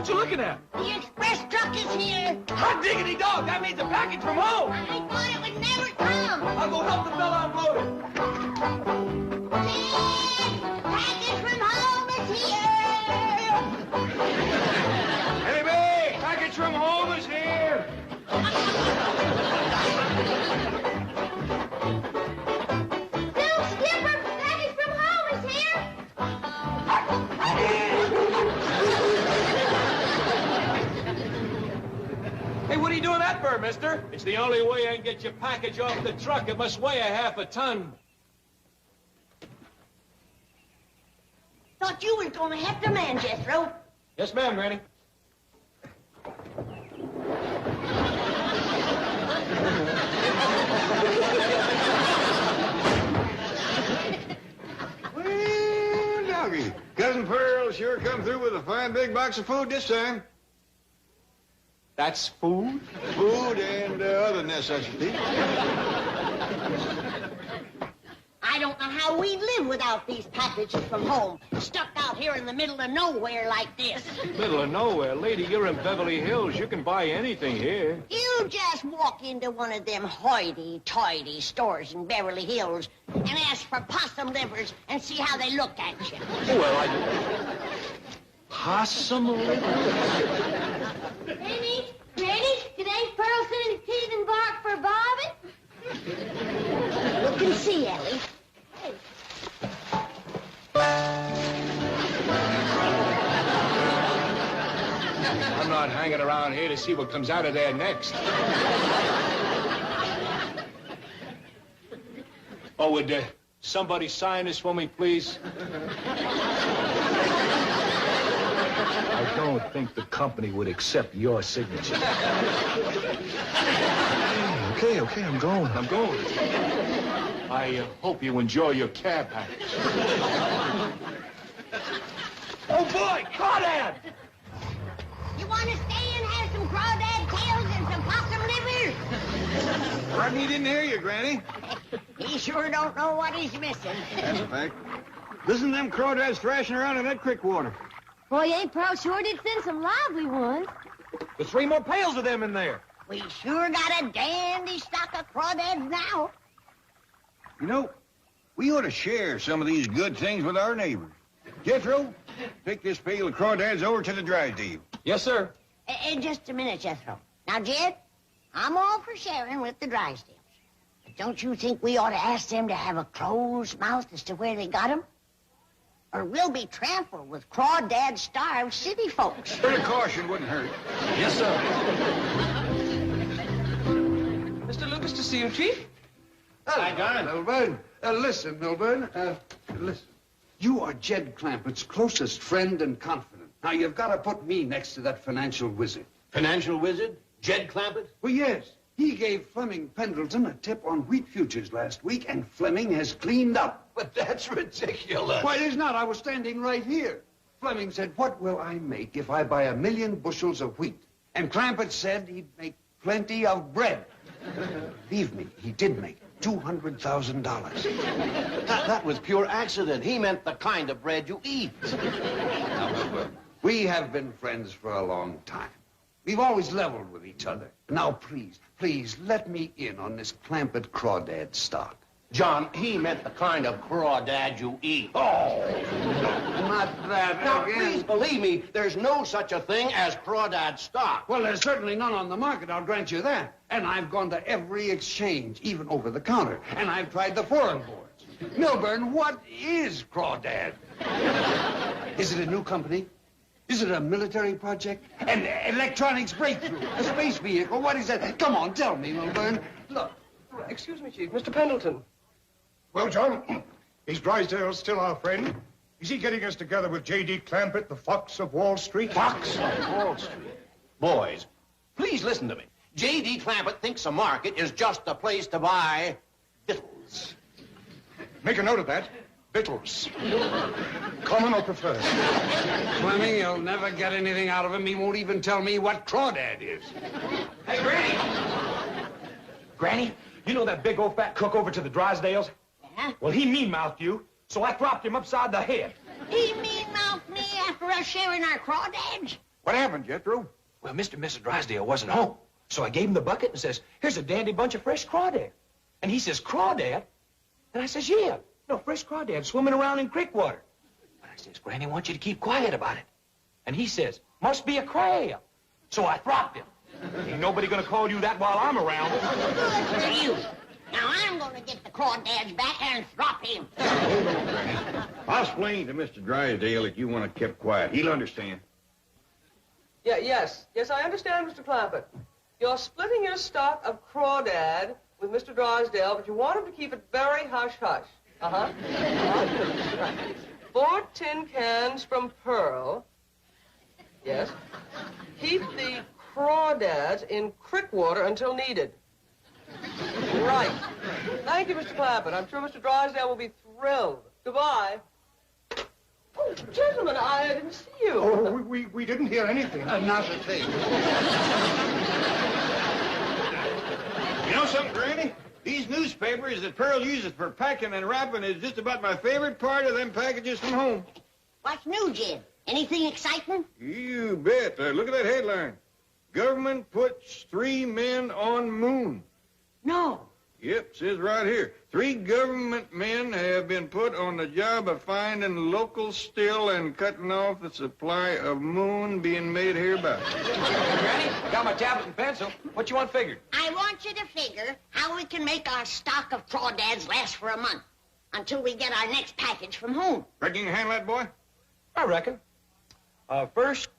What you looking at? The express truck is here. Hot diggity dog! That means a package from home! I thought it would never come. I'll go help the fella unload it. Dad, package from home is here. Hey, package from home is here! Bill Skipper, package from home is here. Hey, what are you doing that for, mister? It's the only way I can get your package off the truck. It must weigh a half a ton. Thought you was gonna have the man, Jethro. Yes, ma'am, Granny. Well, doggy, Cousin Pearl sure come through with a fine big box of food this time. That's food? Food and other necessities. I don't know how we live without these packages from home, stuck out here in the middle of nowhere like this. Middle of nowhere. Lady, you're in Beverly Hills. You can buy anything here. You just walk into one of them hoity-toity stores in Beverly Hills and ask for possum livers and see how they look at you. Well, possum livers? Granny, today's Pearl sending teeth and bark for Bobby? Look and see, Ellie. I'm not hanging around here to see what comes out of there next. Oh, would somebody sign this for me, please? I don't think the company would accept your signature. Okay, I'm going. I hope you enjoy your cab package. Oh, boy! Crawdad! You want to stay and have some crawdad tails and some possum livers? Pardon, he didn't hear you, Granny. He sure don't know what he's missing. That's a fact. Listen to them crawdads thrashing around in that creek water. Boy, Aunt Pearl sure did send some lively ones. There's 3 more pails of them in there. We sure got a dandy stock of crawdads now. You know, we ought to share some of these good things with our neighbors. Jethro, take this pail of crawdads over to the Drysdale. Yes, sir. Just a minute, Jethro. Now, Jed, I'm all for sharing with the Drysdales. But don't you think we ought to ask them to have a closed mouth as to where they got them? Or we'll be trampled with crawdad-starved city folks. A bit of caution wouldn't hurt. Yes, sir. Mr. Lucas, to see you, Chief. Hi, John. Milburn. Listen, Milburn. Listen. You are Jed Clampett's closest friend and confidant. Now, you've got to put me next to that financial wizard. Financial wizard? Jed Clampett? Well, yes. He gave Fleming Pendleton a tip on wheat futures last week, and Fleming has cleaned up. But that's ridiculous. Why, it is not. I was standing right here. Fleming said, what will I make if I buy 1 million bushels of wheat? And Clampett said he'd make plenty of bread. Believe me, he did make $200,000. That was pure accident. He meant the kind of bread you eat. Now, Wilbur, we have been friends for a long time. We've always leveled with each other. Now, please, let me in on this Clampett crawdad stock. John, he meant the kind of crawdad you eat. Oh, not that Now, again. please believe me, there's no such a thing as crawdad stock. Well, there's certainly none on the market, I'll grant you that. And I've gone to every exchange, even over the counter. And I've tried the foreign boards. Milburn, what is crawdad? Is it a new company? Is it a military project? An electronics breakthrough? A space vehicle? What is that? Come on, tell me, Milburn. Look. Excuse me, Chief. Mr. Pendleton. Well, John, is Drysdale still our friend? Is he getting us together with J.D. Clampett, the Fox of Wall Street? Fox of Wall Street. Boys, please listen to me. J.D. Clampett thinks a market is just a place to buy victuals. Make a note of that. Victuals. Common or preferred? Fleming, you'll never get anything out of him. He won't even tell me what crawdad is. Hey, Granny! Granny, you know that big old fat cook over to the Drysdales? Yeah? Well, he mean-mouthed you, so I dropped him upside the head. He mean-mouthed me after us sharing our crawdads? What happened, Jethro? Well, Mr. and Mrs. Drysdale wasn't home. So I gave him the bucket and says, here's a dandy bunch of fresh crawdad. And he says, crawdad? And I says, yeah. No, fresh crawdad swimming around in creek water. But I says, Granny wants you to keep quiet about it. And he says, must be a crab. So I thropped him. Ain't nobody gonna call you that while I'm around. Good for you. Now I'm gonna get the crawdads back and throp him. Hold on, Granny. I'll explain to Mr. Drysdale that you want to keep quiet. He'll understand. Yeah, yes, I understand, Mr. Clampett. You're splitting your stock of crawdad with Mr. Drysdale, but you want him to keep it very hush-hush. Uh-huh. 4 tin cans from Pearl. Yes. Keep the crawdads in creek water until needed. Right. Thank you, Mr. Clampett. I'm sure Mr. Drysdale will be thrilled. Goodbye. Oh, gentlemen, I didn't see you. Oh, we didn't hear anything. Not a thing. You know something, Granny? These newspapers that Pearl uses for packing and wrapping is just about my favorite part of them packages from home. What's new, Jim? Anything exciting? You bet. Look at that headline. Government puts 3 men on moon. No. Yep, says right here. 3 government men have been put on the job of finding local still and cutting off the supply of moon being made hereby. Granny, I got my tablet and pencil. What you want figured? I want you to figure how we can make our stock of crawdads last for a month until we get our next package from home. Reckon you can handle that, boy? I reckon. First,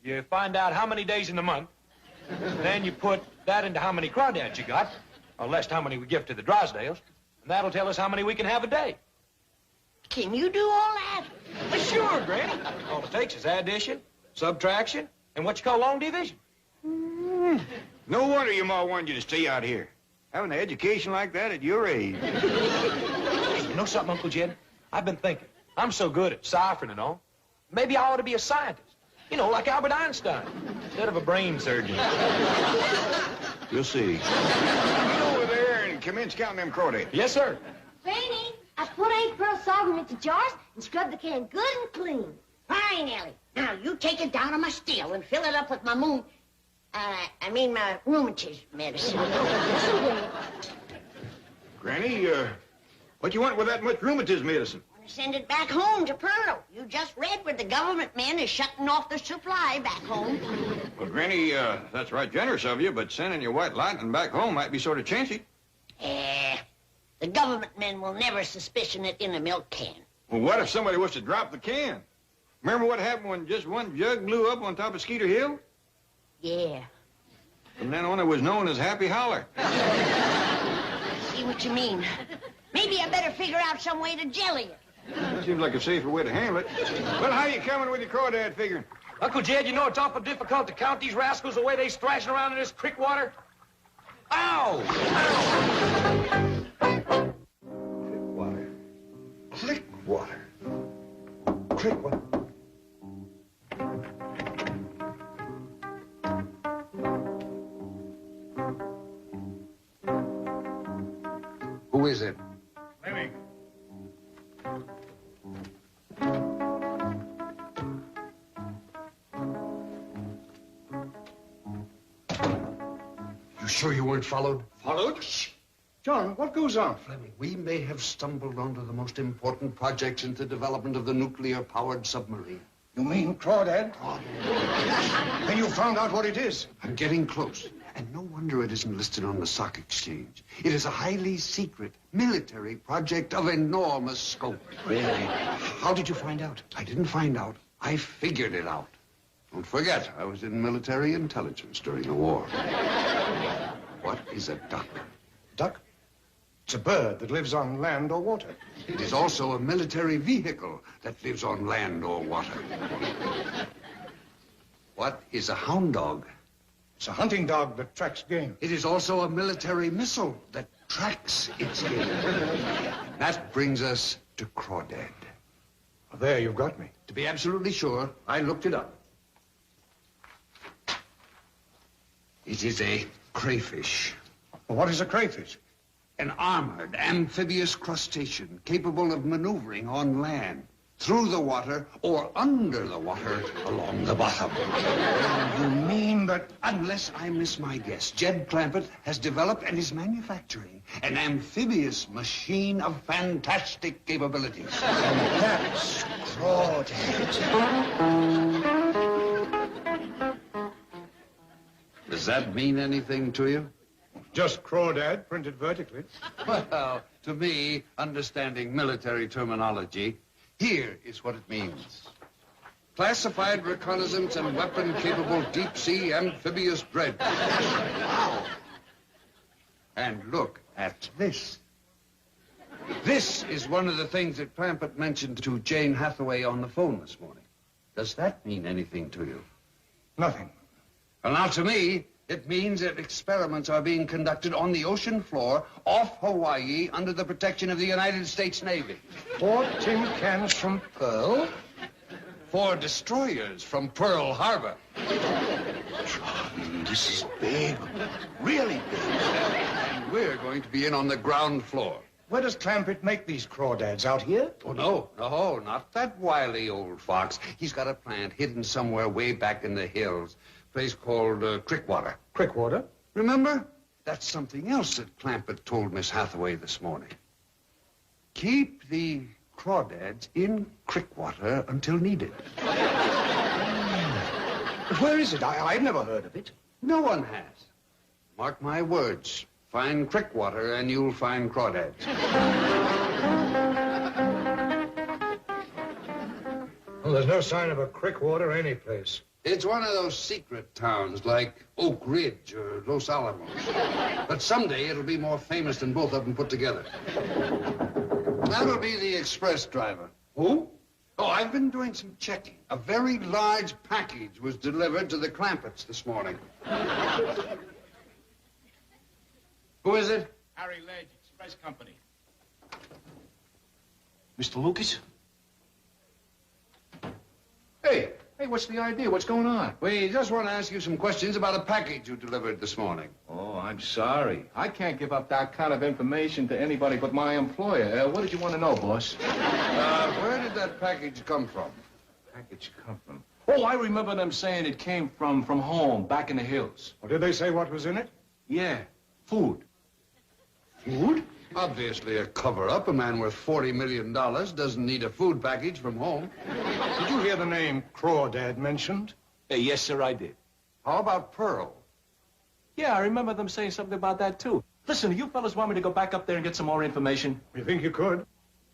you find out how many days in the month. Then you put that into how many crawdads you got, or less how many we give to the Drysdales. And that'll tell us how many we can have a day. Can you do all that? Well, sure, Granny. All it takes is addition, subtraction, and what you call long division. No wonder your ma wanted you to stay out here. Having an education like that at your age. Hey, you know something, Uncle Jed? I've been thinking. I'm so good at ciphering and all. Maybe I ought to be a scientist. You know, like Albert Einstein, instead of a brain surgeon. You'll see. Get over there and commence counting them crawdads. Yes, sir. Granny, I put Aunt Pearl's sorghum into jars and scrubbed the can good and clean. Fine, Ellie. Now, you take it down on my still and fill it up with my my rheumatism medicine. Granny, what you want with that much rheumatism medicine? Send it back home to Pearl. You just read where the government men is shutting off the supply back home. Well, Granny, that's right generous of you, but sending your white lightning back home might be sort of chancy. The government men will never suspicion it in a milk can. Well, what if somebody was to drop the can? Remember what happened when just one jug blew up on top of Skeeter Hill? Yeah. From then on, it was known as Happy Holler. I see what you mean. Maybe I better figure out some way to jelly it. Seems like a safer way to handle it. Well, how you coming with your crawdad figuring? Uncle Jed, you know it's awful difficult to count these rascals the way they thrashing around in this creek water. Ow! Ow! Creek water. Creek water. Who is it? Fleming. You sure you weren't followed? Followed? Shh. John, what goes on? Fleming, we may have stumbled onto the most important projects in the development of the nuclear-powered submarine. You mean crawdad? Then you found out what it is. I'm getting close. And no wonder it isn't listed on the stock exchange. It is a highly secret military project of enormous scope. Really? How did you find out? I didn't find out. I figured it out. Don't forget, I was in military intelligence during the war. What is a duck? Duck? It's a bird that lives on land or water. It is also a military vehicle that lives on land or water. What is a hound dog? It's a hunting dog that tracks game. It is also a military missile that tracks its game. That brings us to crawdad. Well, there, you've got me. To be absolutely sure, I looked it up. It is a crayfish. Well, what is a crayfish? An armored, amphibious crustacean capable of maneuvering on land. through the water or under the water along the bottom. You mean that... Unless I miss my guess, Jed Clampett has developed and is manufacturing an amphibious machine of fantastic capabilities. And that's crawdad. Does that mean anything to you? Just crawdad printed vertically. Well, to me, understanding military terminology, here is what it means. Classified reconnaissance and weapon-capable deep-sea amphibious dread. Wow. And look at this. This is one of the things that Clampett mentioned to Jane Hathaway on the phone this morning. Does that mean anything to you? Nothing. Well, now, to me, it means that experiments are being conducted on the ocean floor off Hawaii under the protection of the United States Navy. 4 tin cans from Pearl. 4 destroyers from Pearl Harbor. This is big. Really big. And we're going to be in on the ground floor. Where does Clampett make these crawdads? Out here? Oh, no, not that wily old fox. He's got a plant hidden somewhere way back in the hills. A place called Crickwater. Crickwater? Remember? That's something else that Clampett told Miss Hathaway this morning. Keep the crawdads in Crickwater until needed. But where is it? I've never heard of it. No one has. Mark my words. Find Crickwater and you'll find crawdads. Well, there's no sign of a Crickwater anyplace. It's one of those secret towns like Oak Ridge or Los Alamos. But someday it'll be more famous than both of them put together. That'll be the express driver. Who? Oh, I've been doing some checking. A very large package was delivered to the Clampetts this morning. Who is it? Harry Ledge, Express Company. Mr. Lucas? Hey, what's the idea? What's going on? We just want to ask you some questions about a package you delivered this morning. Oh, I'm sorry. I can't give up that kind of information to anybody but my employer. What did you want to know, boss? Where did that package come from? Package come from? Oh, I remember them saying it came from home, back in the hills. Well, did they say what was in it? Yeah, food. Food? Obviously a cover-up. A man worth $40 million doesn't need a food package from home. Did you hear the name Crawdad mentioned? Yes, sir, I did. How about Pearl? Yeah, I remember them saying something about that, too. Listen, do you fellas want me to go back up there and get some more information? You think you could?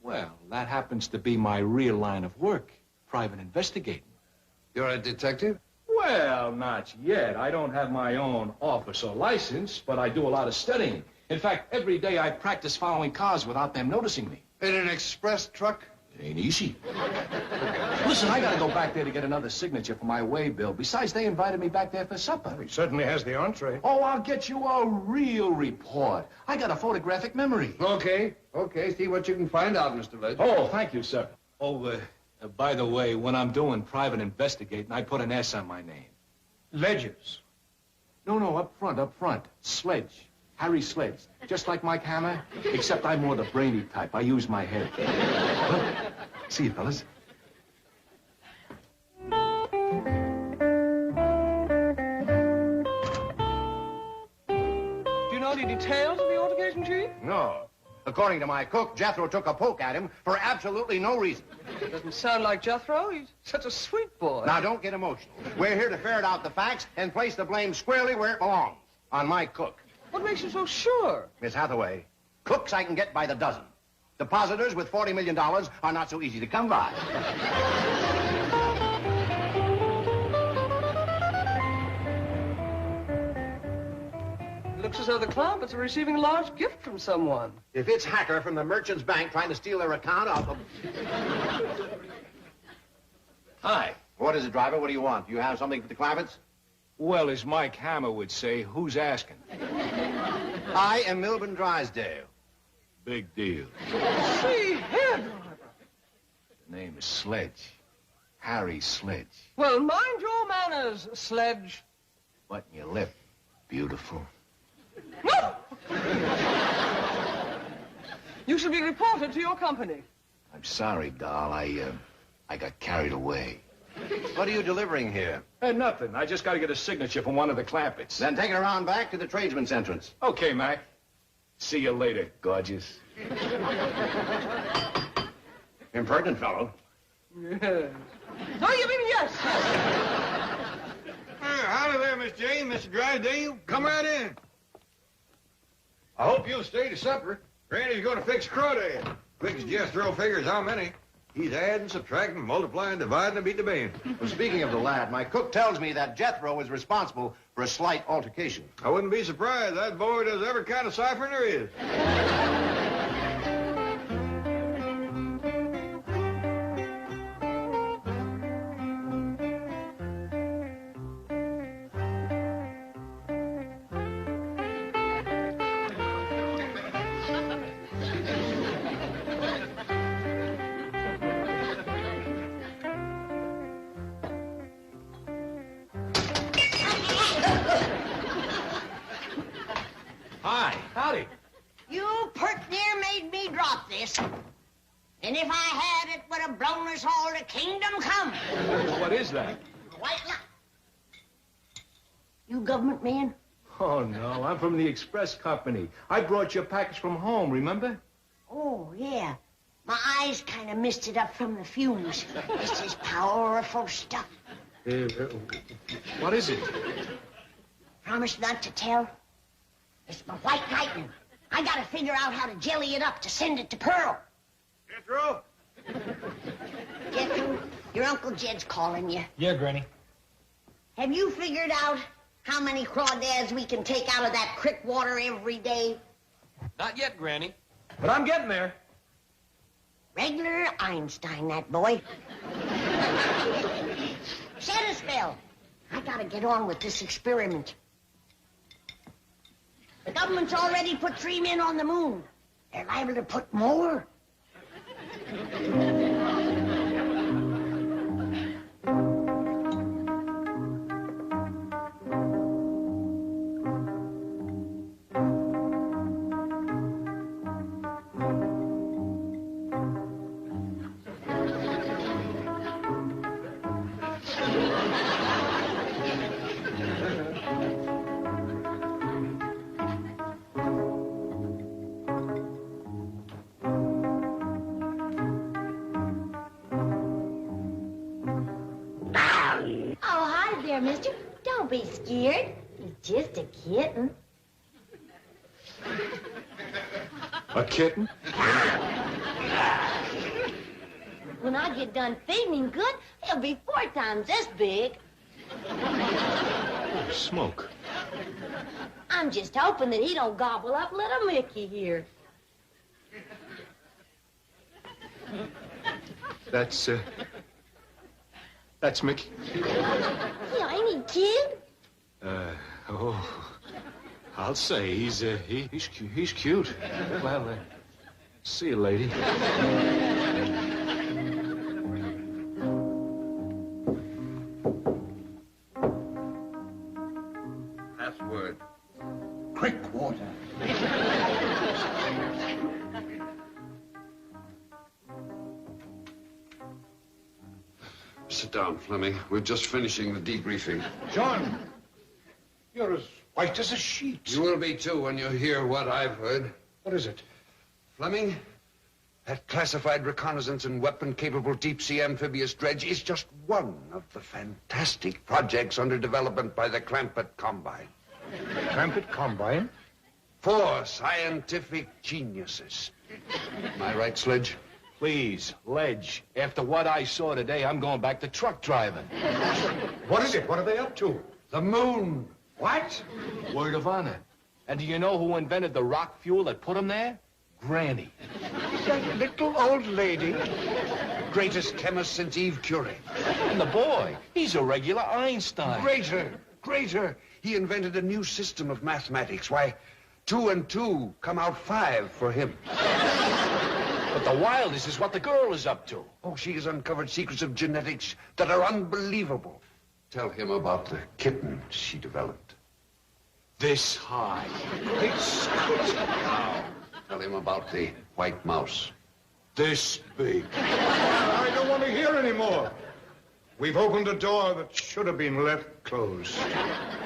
Well, that happens to be my real line of work, private investigating. You're a detective? Well, not yet. I don't have my own officer license, but I do a lot of studying. In fact, every day I practice following cars without them noticing me. In an express truck? It ain't easy. Listen, I gotta go back there to get another signature for my way bill. Besides, they invited me back there for supper. He certainly has the entree. Oh, I'll get you a real report. I got a photographic memory. Okay. See what you can find out, Mr. Ledge. Oh, thank you, sir. Oh, by the way, when I'm doing private investigating, I put an S on my name. Ledges. No, up front. Sledge. Harry Sledge. Just like Mike Hammer, except I'm more the brainy type. I use my head. Well, see you, fellas. Do you know the details of the altercation, Chief? No. According to my cook, Jethro took a poke at him for absolutely no reason. Doesn't sound like Jethro. He's such a sweet boy. Now, don't get emotional. We're here to ferret out the facts and place the blame squarely where it belongs, on my cook. What makes you so sure? Miss Hathaway, cooks I can get by the dozen. Depositors with $40 million are not so easy to come by. It looks as though the Clampetts are receiving a large gift from someone. If it's Hacker from the Merchant's Bank trying to steal their account, I'll... Hi. What is it, driver? What do you want? Do you have something for the Clampetts? Well, as Mike Hammer would say, who's asking? I am Milburn Drysdale. Big deal. See here, driver. The name is Sledge. Harry Sledge. Well, mind your manners, Sledge. Button your lip. Beautiful. No! You should be reported to your company. I'm sorry, doll. I got carried away. What are you delivering here? Nothing. I just got to get a signature from one of the Clampetts. Then take it around back to the tradesman's entrance. Okay, Mac. See you later, gorgeous. Impertinent fellow. Yes. Oh, you mean yes? Howdy there, Miss Jane, Mr. Drysdale. Come right in. I hope you'll stay to supper. Granny's going to fix crawdad. Quick as Jethro figures how many. He's adding, subtracting, multiplying, dividing, and beat the band. Well, speaking of the lad, my cook tells me that Jethro was responsible for a slight altercation. I wouldn't be surprised. That boy does every kind of ciphering there is. Hi. Howdy. You pert near made me drop this. And if I had, it would have blown us all to kingdom come. What is that? White light. You government man? Oh, no. I'm from the express company. I brought your package from home, remember? Oh, yeah. My eyes kind of missed it up from the fumes. This is powerful stuff. What is it? Promise not to tell. It's my white lightning. I gotta figure out how to jelly it up to send it to Pearl. Jethro? Jethro, your Uncle Jed's calling you. Yeah, Granny. Have you figured out how many crawdads we can take out of that creek water every day? Not yet, Granny. But I'm getting there. Regular Einstein, that boy. Set a spell. I gotta get on with this experiment. The government's already put 3 men on the moon. They're liable to put more. Mister. Don't be scared. He's just a kitten. A kitten? When I get done feeding him good, he'll be 4 times this big. Smoke. I'm just hoping that he don't gobble up little Mickey here. That's Mickey. Yeah, ain't he cute? I'll say he's cute. Well, see you, lady. Password. Creek water. Sit down, Fleming. We're just finishing the debriefing. John, you're as white as a sheet. You will be, too, when you hear what I've heard. What is it? Fleming, that classified reconnaissance and weapon-capable deep-sea amphibious dredge is just one of the fantastic projects under development by the Clampett Combine. Clampett Combine? 4 scientific geniuses. Am I right, Sledge? Please, Ledge. After what I saw today, I'm going back to truck driving. What is it? What are they up to? The moon. What? Word of honor. And do you know who invented the rock fuel that put them there? Granny. That little old lady. Greatest chemist since Eve Curie. And the boy, he's a regular Einstein. Greater. He invented a new system of mathematics. Why, 2 and 2 come out 5 for him. But the wildest is what the girl is up to. Oh, she has uncovered secrets of genetics that are unbelievable. Tell him about the kitten she developed. This high. Great Scott. Now, tell him about the white mouse. this big. I don't want to hear anymore. We've opened a door that should have been left closed.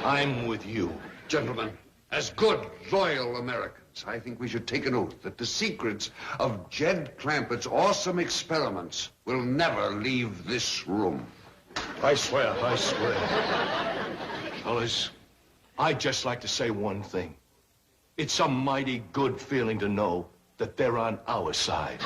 I'm with you. Gentlemen, as good, loyal Americans, I think we should take an oath that the secrets of Jed Clampett's awesome experiments will never leave this room. I swear. Fellas, I'd just like to say one thing. It's a mighty good feeling to know that they're on our side.